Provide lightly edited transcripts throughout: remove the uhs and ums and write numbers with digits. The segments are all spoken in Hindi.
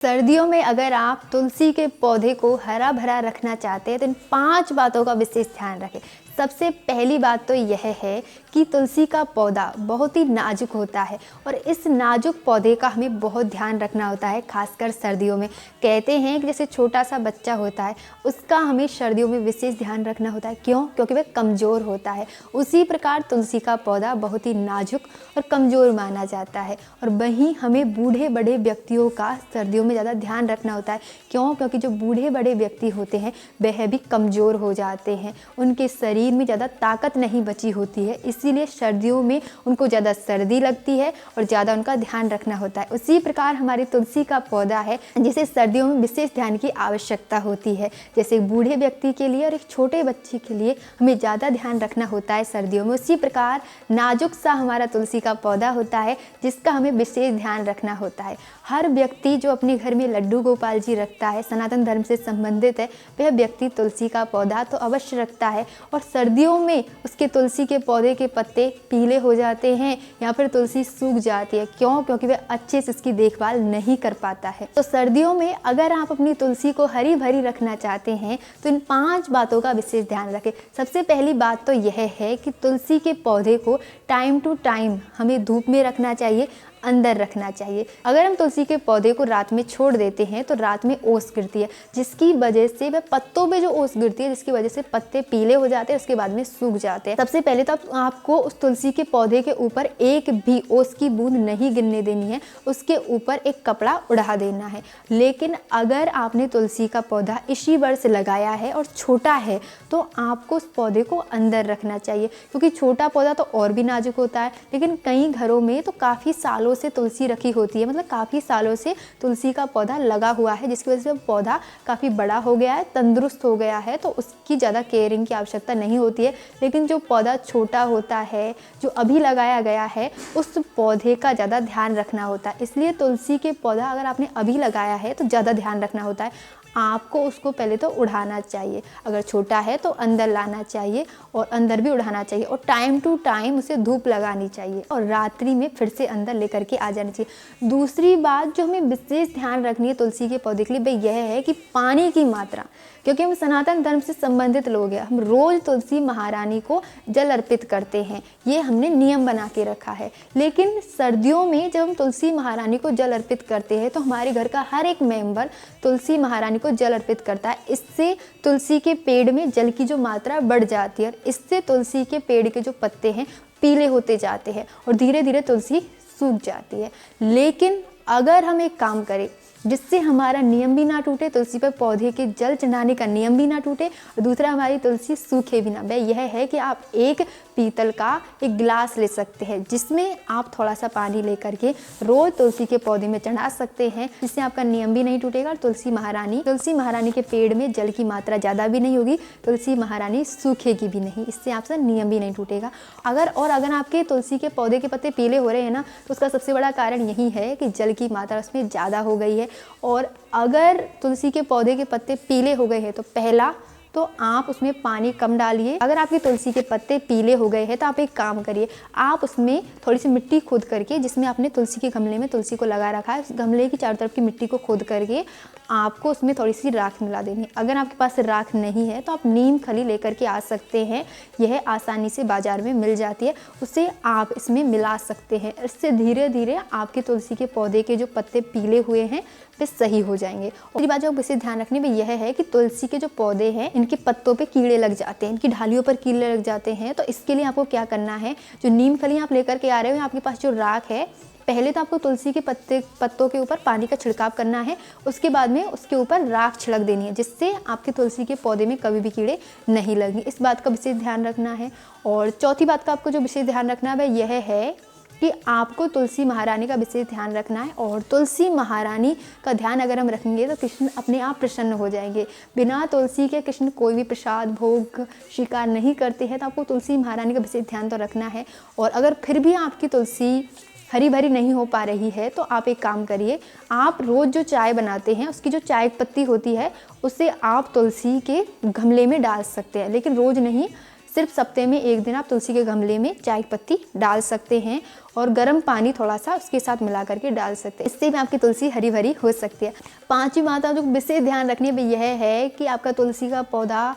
सर्दियों में अगर आप तुलसी के पौधे को हरा भरा रखना चाहते हैं तो इन 5 बातों का विशेष ध्यान रखें। सबसे पहली बात तो यह है कि तुलसी का पौधा बहुत ही नाजुक होता है और इस नाजुक पौधे का हमें बहुत ध्यान रखना होता है, खासकर सर्दियों में। कहते हैं कि जैसे छोटा सा बच्चा होता है उसका हमें सर्दियों में विशेष ध्यान रखना होता है। क्यों? क्योंकि वह कमज़ोर होता है। उसी प्रकार तुलसी का पौधा बहुत ही नाजुक और कमज़ोर माना जाता है। और वहीं हमें बूढ़े बड़े व्यक्तियों का सर्दियों में ज़्यादा ध्यान रखना होता है। क्यों? क्योंकि जो बूढ़े बड़े व्यक्ति होते हैं वह भी कमज़ोर हो जाते हैं, उनके शरीर में ज़्यादा ताकत नहीं बची होती है, इसीलिए सर्दियों में उनको ज़्यादा सर्दी लगती है और ज़्यादा उनका ध्यान रखना होता है। उसी प्रकार हमारी तुलसी का पौधा है जिसे सर्दियों में विशेष ध्यान की आवश्यकता होती है। जैसे एक बूढ़े व्यक्ति के लिए और एक छोटे बच्चे के लिए हमें ज़्यादा ध्यान रखना होता है सर्दियों में। उसी प्रकार नाजुक सा हमारा तुलसी का पौधा होता है जिसका हमें विशेष ध्यान रखना होता है। हर व्यक्ति जो अपने घर में लड्डू गोपाल जी रखता है, सनातन धर्म से संबंधित है, वह व्यक्ति तुलसी का पौधा तो अवश्य रखता है। और सर्दियों में उसके तुलसी के पौधे के पत्ते पीले हो जाते हैं या फिर तुलसी सूख जाती है। क्यों? क्योंकि वह अच्छे से इसकी देखभाल नहीं कर पाता है। तो सर्दियों में अगर आप अपनी तुलसी को हरी भरी रखना चाहते हैं तो इन 5 बातों का विशेष ध्यान रखें। सबसे पहली बात तो यह है कि तुलसी के पौधे को टाइम टू टाइम हमें धूप में रखना चाहिए, अंदर रखना चाहिए। अगर हम तुलसी के पौधे को रात में छोड़ देते हैं तो रात में ओस गिरती है, जिसकी वजह से वह पत्तों पे जो ओस गिरती है जिसकी वजह से पत्ते पीले हो जाते हैं, उसके बाद में सूख जाते हैं। सबसे पहले तो आपको उस तुलसी के पौधे के ऊपर एक भी ओस की बूंद नहीं गिरने देनी है, उसके ऊपर एक कपड़ा उड़ा देना है। लेकिन अगर आपने तुलसी का पौधा इसी वर्ष लगाया है और छोटा है तो आपको उस पौधे को अंदर रखना चाहिए, क्योंकि छोटा पौधा तो और भी नाजुक होता है। लेकिन कई घरों में तो काफ़ी सालों से तुलसी रखी होती है, मतलब काफ़ी सालों से तुलसी का पौधा लगा हुआ है, जिसकी वजह से पौधा काफ़ी बड़ा हो गया है, तंदुरुस्त हो गया है, तो उसकी ज़्यादा केयरिंग की आवश्यकता नहीं होती है। लेकिन जो पौधा छोटा होता है, जो अभी लगाया गया है, उस पौधे का ज़्यादा ध्यान रखना होता है। इसलिए तुलसी के पौधा अगर आपने अभी लगाया है तो ज़्यादा ध्यान रखना होता है। आपको उसको पहले तो उड़ाना चाहिए, अगर छोटा है तो अंदर लाना चाहिए और अंदर भी उड़ाना चाहिए और टाइम टू टाइम उसे धूप लगानी चाहिए और रात्रि में फिर से अंदर लेकर के आ जाना चाहिए। दूसरी बात जो हमें विशेष ध्यान रखनी है तुलसी के पौधे के लिए वह यह है कि पानी की मात्रा, क्योंकि हम सनातन धर्म से संबंधित लोग हैं, हम रोज़ तुलसी महारानी को जल अर्पित करते हैं, ये हमने नियम बना के रखा है। लेकिन सर्दियों में जब हम तुलसी महारानी को जल अर्पित करते हैं तो हमारे घर का हर एक मेंबर तुलसी महारानी को जल अर्पित करता है। इससे तुलसी के पेड़ में जल की जो मात्रा बढ़ जाती है, इससे तुलसी के पेड़ के जो पत्ते हैं पीले होते जाते हैं और धीरे धीरे तुलसी सूख जाती है। लेकिन अगर हम एक काम करें जिससे हमारा नियम भी ना टूटे, तुलसी पर पौधे के जल चढ़ाने का नियम भी ना टूटे और दूसरा हमारी तुलसी सूखे भी ना, वह यह है कि आप एक पीतल का एक गिलास ले सकते हैं जिसमें आप थोड़ा सा पानी लेकर के रोज तुलसी के पौधे में चढ़ा सकते हैं, जिससे आपका नियम भी नहीं टूटेगा और तुलसी महारानी के पेड़ में जल की मात्रा ज़्यादा भी नहीं होगी, तुलसी महारानी सूखेगी भी नहीं, इससे आपसे नियम भी नहीं टूटेगा। अगर आपके तुलसी के पौधे के पत्ते पीले हो रहे हैं ना, तो उसका सबसे बड़ा कारण यही है कि जल की मात्रा उसमें ज़्यादा हो गई है। और अगर तुलसी के पौधे के पत्ते पीले हो गए हैं तो पहला तो आप उसमें पानी कम डालिए। अगर आपकी तुलसी के पत्ते पीले हो गए हैं तो आप एक काम करिए, आप उसमें थोड़ी सी मिट्टी खोद करके, जिसमें आपने तुलसी के गमले में तुलसी को लगा रखा है, उस गमले की चारों तरफ की मिट्टी को खोद करके आपको उसमें थोड़ी सी राख मिला देनी है। अगर आपके पास राख नहीं है तो आप नीम खली लेकर के आ सकते हैं, यह आसानी से बाज़ार में मिल जाती है, उसे आप इसमें मिला सकते हैं। इससे धीरे धीरे आपके तुलसी के पौधे के जो पत्ते पीले हुए हैं वे सही हो जाएंगे। और बात जो इसे ध्यान रखने में यह है कि तुलसी के जो पौधे हैं इनके पत्तों पे कीड़े लग जाते हैं, इनकी ढालियों पर कीड़े लग जाते हैं। तो इसके लिए आपको क्या करना है, जो नीम खली आप लेकर के आ रहे हो, आपके पास जो राख है, पहले तो आपको तुलसी के पत्तों के ऊपर पानी का छिड़काव करना है, उसके बाद में उसके ऊपर राख छिड़क देनी है, जिससे आपके तुलसी के पौधे में कभी भी कीड़े नहीं लगेंगे। इस बात का विशेष ध्यान रखना है। और चौथी बात का आपको जो विशेष ध्यान रखना है वह यह है कि आपको तुलसी महारानी का विशेष ध्यान रखना है। और तुलसी महारानी का ध्यान अगर हम रखेंगे तो कृष्ण अपने आप प्रसन्न हो जाएंगे। बिना तुलसी के कृष्ण कोई भी प्रसाद भोग स्वीकार नहीं करते हैं, तो आपको तुलसी महारानी का विशेष ध्यान तो रखना है। और अगर फिर भी आपकी तुलसी हरी भरी नहीं हो पा रही है तो आप एक काम करिए, आप रोज़ जो चाय बनाते हैं उसकी जो चाय पत्ती होती है उसे आप तुलसी के गमले में डाल सकते हैं, लेकिन रोज़ नहीं, सिर्फ सप्ते में एक दिन आप तुलसी के गमले में चाय की पत्ती डाल सकते हैं और गर्म पानी थोड़ा सा उसके साथ मिला करके डाल सकते हैं। इससे भी आपकी तुलसी हरी भरी हो सकती है। पांचवी बात जो विशेष ध्यान रखने पर यह है कि आपका तुलसी का पौधा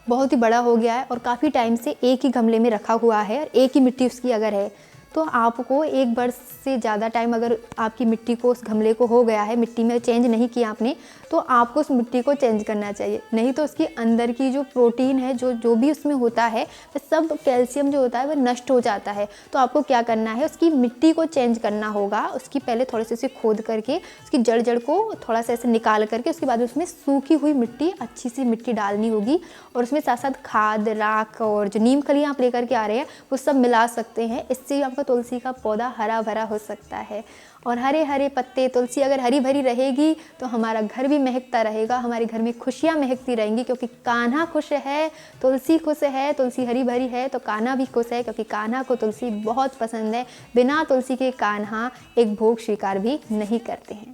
बहुत ही बड़ा हो गया है और काफ़ी टाइम से एक ही गमले में रखा हुआ है और एक ही मिट्टी उसकी अगर है, तो आपको 1 वर्ष से ज़्यादा टाइम अगर आपकी मिट्टी को उस गमले को हो गया है, मिट्टी में चेंज नहीं किया आपने, तो आपको उस मिट्टी को चेंज करना चाहिए। नहीं तो उसके अंदर की जो प्रोटीन है, जो भी उसमें होता है, वो सब कैल्शियम जो होता है वो नष्ट हो जाता है। तो आपको क्या करना है, उसकी मिट्टी को चेंज करना होगा। उसकी पहले थोड़े से उसे खोद करके उसकी जड़ को थोड़ा सा ऐसे निकाल करके उसके बाद उसमें सूखी हुई मिट्टी, अच्छी सी मिट्टी डालनी होगी और उसमें साथ साथ खाद, राख और जो नीम खली आप लेकर के आ रहे हैं वो सब मिला सकते हैं। इससे आपका तुलसी का पौधा हरा भरा हो सकता है। और हरे हरे पत्ते, तुलसी अगर हरी भरी रहेगी तो हमारा घर भी महकता रहेगा, हमारे घर में खुशियाँ महकती रहेंगी, क्योंकि कान्हा खुश है, तुलसी खुश है, तुलसी हरी भरी है तो कान्हा भी खुश है, क्योंकि कान्हा को तुलसी बहुत पसंद है। बिना तुलसी के कान्हा एक भोग स्वीकार भी नहीं करते हैं।